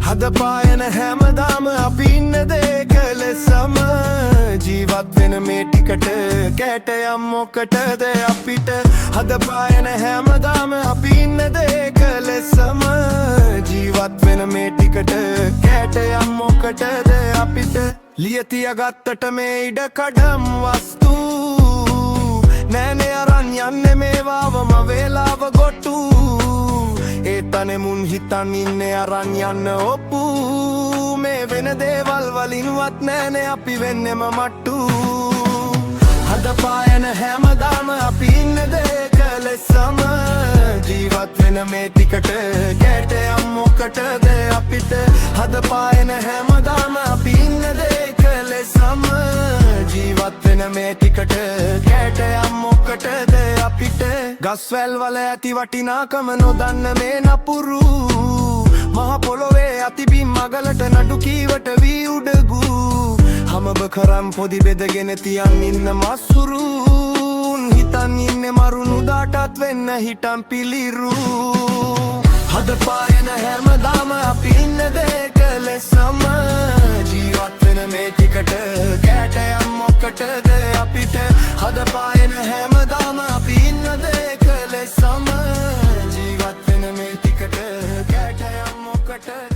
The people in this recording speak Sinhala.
හදපායන හැමදාම අපි ඉන්න දෙක ලෙසම ජීවත් වෙන මේ ටිකට කැටයම් මොකටද අපිට හදපායන හැමදාම අපි ඉන්න දෙක ලෙසම ජීවත් වෙන මේ ටිකට කැටයම් මොකටද අපිට ලියතිය ගත්තට මේ ඉඩ කඩම් වස්තු නෑනේ අරන් යන්නේ මේවාවම වේලාව ගොට්ටු ඒතනේ මුන් හිතන් ඉන්නේ අරන් යන්න ඔප්පු මේ වෙන දේවල් වලින්වත් නෑනේ අපි වෙන්නෙම මට්ටු හදපායන හැමදාම අපි ඉන්න දෙක ලෙසම ජීවත් වෙන මේ ටිකට කැටයම් මොකටද අපිට හදපායන හැමදාම අපි ඉන්න දෙක ලෙසම ජීවත් වෙන මේ ටිකට කැටයම් මොකටද අපිට ගස්වැල් වල ඇති වටිනාකම නොදන්න මේ නපුරු මහ පොළොවේ අතිබිම් මගලට නඩු කීවට වී උඩගු හමබ කරම් පොදි බෙදගෙන තියන් ඉන්න මස්සුරුන් හිතන් ඉන්නේ මරුණු දාටත් වෙන්න හිටන් පිළිරු හදපායන හැමදාම අපි ඉන්න දෙක ලෙසම ජීවත් වෙන මේ ටිකට කැටයම් මොකටද අපිට හදපායන හැමදාම අපි ඉන්න දෙක ලෙසම ජීවත් වෙන මේ ටිකට කැටයම් මොකටද